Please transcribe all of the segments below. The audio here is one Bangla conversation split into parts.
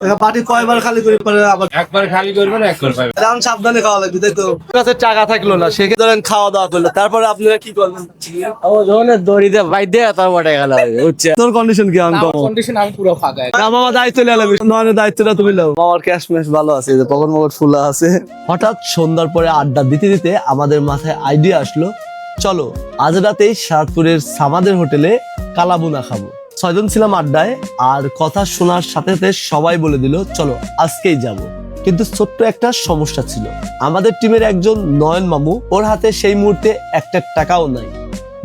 পাটি কয়বার খালি করে পরে আবার একবার খালি করবেন একবার পাইবেন। এখন সাবধানে খাওয়া লাগবে, তাই তো? কাছে টাকা থাকলো না, সেক্ষেত্রে ধরেন খাওয়া দাওয়া করলো, তারপরে আপনারা কি করবেন? দড়িতে বাইদে তারপরে গেল বুঝছে। তোর কন্ডিশন কি? আমি কন্ডিশন আমি পুরো ফাঁকা। মামা দায়িত্ব নিলাম, নয়নের দায়িত্বটা তুমি নাও। মামার ক্যাশ ম্যাশ ভালো আছে, যে পকেট মকট ফুলা আছে। হঠাৎ সন্ধ্যার পরে আড্ডা দিতে দিতে আমাদের মাথায় আইডিয়া আসলো, চলো আজ রাতেই সাতপুরের সামাদের হোটেলে কালাবুনা খাবো। 6 জন ছিলাম আড্ডায়, আর কথা শোনার সাথে সাথে সবাই বলে দিল চলো আজকেই যাব। কিন্তু ছোট্ট একটা সমস্যা ছিল, আমাদের টিমের একজন নয়ন মামু, ওর হাতে সেই মুহূর্তে একটা টাকাও নাই,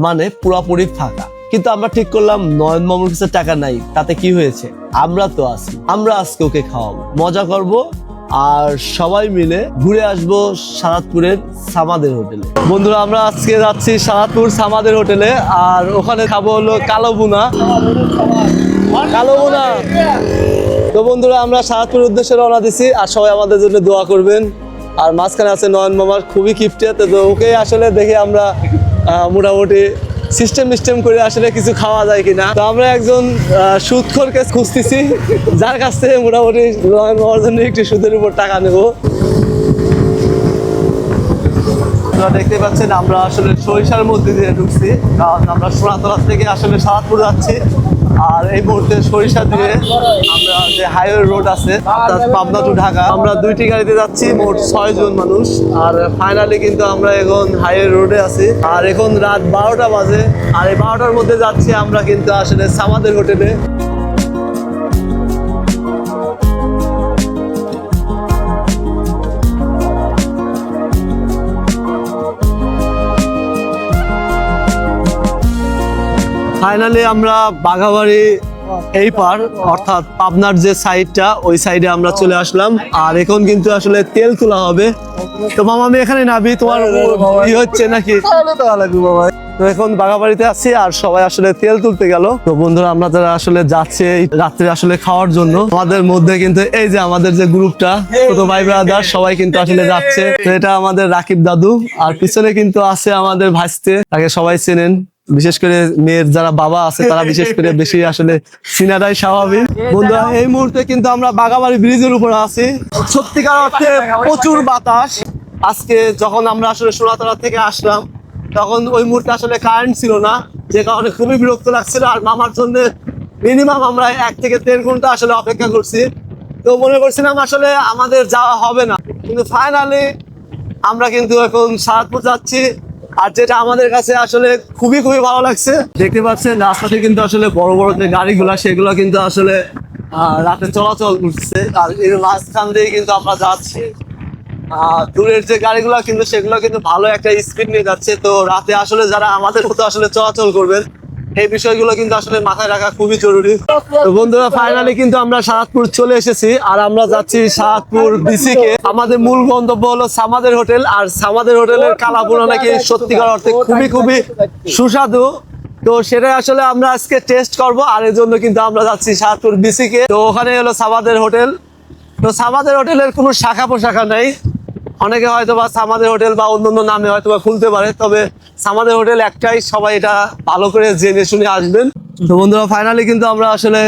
মানে পুরাপুরি ফাঁকা। কিন্তু আমরা ঠিক করলাম নয়ন মামুর কাছে টাকা নাই, তাতে কি হয়েছে, আমরা তো আছি, আমরা আজকে ওকে খাওয়াবো, মজা করব, আর সবাই মিলে ঘুরে আসবো সারাতপুরের সামাদের হোটেলে। বন্ধুরা আমরা আজকে যাচ্ছি সারাতপুর সামাদের হোটেলে, আর ওখানে খাবো হলো কালোবুনা। তো বন্ধুরা আমরা সারাতপুরের উদ্দেশ্যে রওনা দিছি, আর সবাই আমাদের জন্য দোয়া করবেন। আর মাঝখানে আছে নয়ন মামার খুবই কিপটে, তো ওকে আসলে দেখে আমরা মোটামুটি সিস্টেম করে আসলে কিছু খাওয়া যায় কিনা। তো আমরা একজন সুদখোরকে খুঁজতেছি, যার কাছ থেকে মোটামুটি নয়ন মামার জন্য একটু সুদের উপর টাকা নেব। দেখতে পাচ্ছেন আমরা আসলে সরিষার মধ্যে দিয়ে ঢুকছি, কারণ আমরা সোনাতলা থেকে আসলে সারাতপুর যাচ্ছি। আর এই মুহূর্তে সরিষা দিয়ে আমরা যে হাইওয়ে রোড আছে পাবনা টু ঢাকা, আমরা 2টি গাড়িতে যাচ্ছি, মোট 6 জন মানুষ। আর ফাইনালি কিন্তু আমরা এখন হাইওয়ে রোডে আছি, আর এখন রাত 12টা বাজে। আর এই 12টার মধ্যে যাচ্ছি আমরা কিন্তু আসলে সামাদের হোটেলে। ফাইনালি আমরা বাঘাবাড়ি এই পার, অর্থাৎ পাবনার যে সাইডটা, ওই সাইডে আমরা চলে আসলাম। আর এখন কিন্তু আসলে তেল তোলা হবে। তো মামা আমি এখানে নাবি, তোমার ই হচ্ছে নাকি? তো এখন বাঘাবাড়িতে আছি, আর সবাই আসলে তেল তুলতে গেল। তো বন্ধুরা আমরা যারা আসলে যাচ্ছে রাত্রে আসলে খাওয়ার জন্য, আমাদের মধ্যে কিন্তু এই যে আমাদের যে গ্রুপটা, ছোট ভাই ব্রাদার সবাই কিন্তু আসলে যাচ্ছে। তো এটা আমাদের রাকিব দাদু, আর পিছনে কিন্তু আছে আমাদের ভাইস্তে, তাকে সবাই চেনেন, বিশেষ করে মেয়ের যারা বাবা আছে তারা বিশেষ করে বেশি আসলে চিনাটাই স্বাভাবিক। বন্ধুরা এই মুহূর্তে কিন্তু আমরা বাঘাবাড়ি ব্রিজের উপরে আছি, সত্যিকার অর্থে প্রচুর বাতাস। আজকে যখন আমরা আসলে সোনাতলা থেকে আসলাম, তখন ওই মুহূর্তে আসলে কারেন্ট ছিল না, যে কারণে খুবই বিরক্ত লাগছিল। আর মামার জন্য মিনিমাম আমরা 1 থেকে 1.5 ঘন্টা আসলে অপেক্ষা করছি। তো মনে করছিলাম আসলে আমাদের যাওয়া হবে না, কিন্তু ফাইনালি আমরা কিন্তু এখন সারাতপুর যাচ্ছি। আর যেটা আমাদের কাছে আসলে খুবই ভালো লাগছে, দেখতে পাচ্ছেন রাস্তাতে কিন্তু আসলে বড় বড় যে গাড়িগুলা, সেগুলো কিন্তু আসলে রাতে চলাচল করছে। আর এর মাঝখান দিয়ে কিন্তু আমরা যাচ্ছি, দূরের যে গাড়িগুলো কিন্তু সেগুলো কিন্তু ভালো একটা স্পিড নিয়ে যাচ্ছে। তো রাতে আসলে যারা আমাদের মতো আসলে চলাচল করবেন, এই বিষয়গুলো কিন্তু আসলে মাথায় রাখা খুবই জরুরি। তো বন্ধুরা ফাইনালি কিন্তু আমরা সারাতপুর চলে এসেছি, আর আমরা যাচ্ছি সারাতপুর বিসিকে। আমাদের মূল গন্তব্য হলো সামাদের হোটেল, আর সামাদের হোটেলের কালাবুনা নাকি সত্যিকার অর্থে খুবই সুস্বাদু। তো সেটাই আসলে আমরা আজকে টেস্ট করব, আর এর জন্য কিন্তু আমরা যাচ্ছি সারাতপুর বিসিকে। তো ওখানে হলো সামাদের হোটেল। তো সামাদের হোটেলের কোনো শাখা পোশাখা নাই, অনেকে হয়তো বা সামাদের হোটেল বা অন্যান্য নামে হয়তো বা খুলতে পারে, তবে সামাদের হোটেল একটাই, সবাই এটা ভালো করে জেনে শুনে আসবেন। তো বন্ধুরা ফাইনালি কিন্তু আমরা আসলে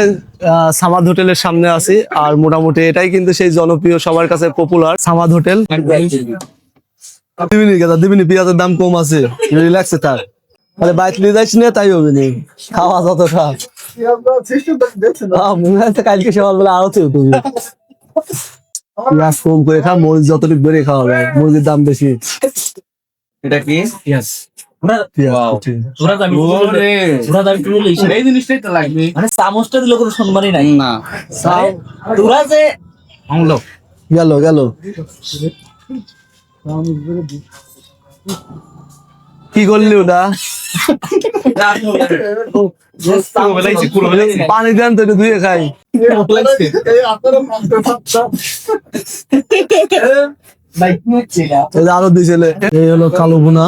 সামাদ হোটেলের সামনে আছি, আর মোটামুটি এটাই কিন্তু সেই জনপ্রিয়, সবার কাছে পপুলার সামাদ হোটেল। দিবিনি পেঁয়াজের দাম কম আছে, রিল্যাক্সে থাক, তাহলে বাইক নিয়ে যাইছি না, তাই হবে নি খাওয়া যত খাওয়া। কালকে সকালবেলা আরো তুমি কম করে খা, মরিচ যতটুকু বেড়ে খাওয়া যায়, মরিচের দাম বেশি। এটা কি? ইয়েস। এই জিনিসটাই তো লাগবে, মানে চামচটা দিলে কোনো সম্মানই নাই না। তোরা যে গেল কি করলি ওটা? পানি দেন তো, ধুয়ে খাই। আরো দিয়েছিলে। এই হলো কালোবুনা,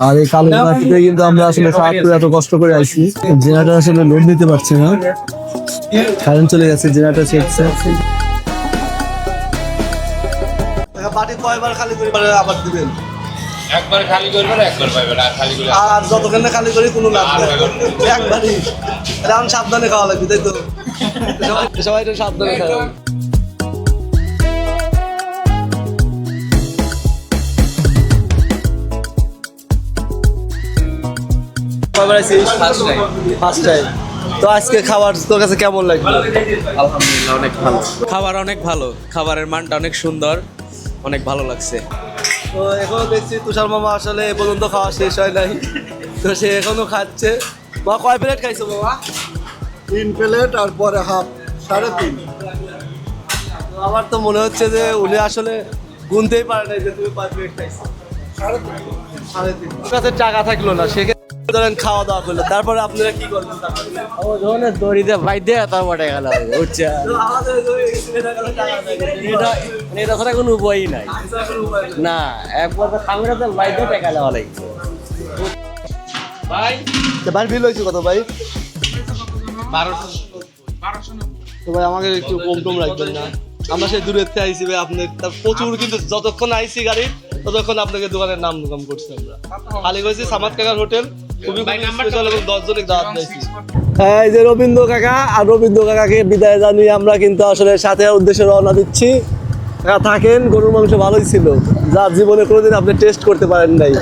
আর এই কালোবুনা খেতে কিন্তু আমরা আসলে সারাতপুরে এত কষ্ট করে আইছি। জেনারেটর আসলে লোড নিতে পারছি না, কারেন্ট চলে গেছে, জেনারেটর ছেড়েছে। বাটি কয়বার খালি করে আবার দিবেন? একবার খালি করবেন একবার পাইবেন, আর খালি করে আর যতক্ষণ খালি করি কোনো লাভ নেই, একবারই। এখন সাবধানে খাওয়া লাগবে, তাই তো? সবাই একটু সাবধানে খাওয়া। কয়বার আইছিস? First time. তো আজকে খাবার তোর কাছে কেমন লাগলো? আলহামদুলিল্লাহ অনেক ভালো, খাবার অনেক ভালো, খাবারের মানটা অনেক সুন্দর, অনেক ভালো লাগছে। তো এখনো দেখছি তুষার মামা আসলে এ পর্যন্ত খাওয়া শেষ হয় নাই, তো সে এখনো খাচ্ছে। বা কয় প্লেট খাইছো মামা? 3 প্লেট আর পরে হাফ 3.5। তো আমার তো মনে হচ্ছে যে উনি আসলে গুনতেই পারে নাই যে তুমি কয় প্লেট খাইছো। 3.5। ওর কাছে টাকা থাকলো না, সেক্ষেত্রে ধরেন খাওয়া দাওয়া করলো, তারপরে আপনারা কি করবেন? ও ধরনের দড়িতে ভাই দিয়ে তারপরে গেল বুঝছে, তো আমাদের ওই ছেলেটার কাছে টাকা থাকে, এটা ছাড়া কোনো উপায়ই নাই না, একবার তো খামেরা তো ভাই দিয়ে টাকা দেওয়া লাগবে। তো ভাই বিল হয়েছে কত ভাই? 1200। তো ভাই আমাকে একটু কম টম রাখবেন না, আমরা সেই দূরের থেকে আইসি ভাই, আপনি প্রচুর কিন্তু যতক্ষণ আইসি গাড়ি ততক্ষণ আপনাকে দোকানের নাম নাম করছি আমরা। খালি করেছি সামাদ কাকার হোটেল, খুবই স্পেশাল এবং 10 জনের দাওয়াত দিয়েছি। এই যে রবীন্দ্র কাকা, আর রবীন্দ্র কাকাকে বিদায় জানিয়ে আমরা কিন্তু আসলে সাথে উদ্দেশ্যে রওনা দিচ্ছি। কাকা থাকেন, গরুর মাংস ভালোই ছিল, যা জীবনে কোনোদিন আপনি টেস্ট করতে পারেন নাই।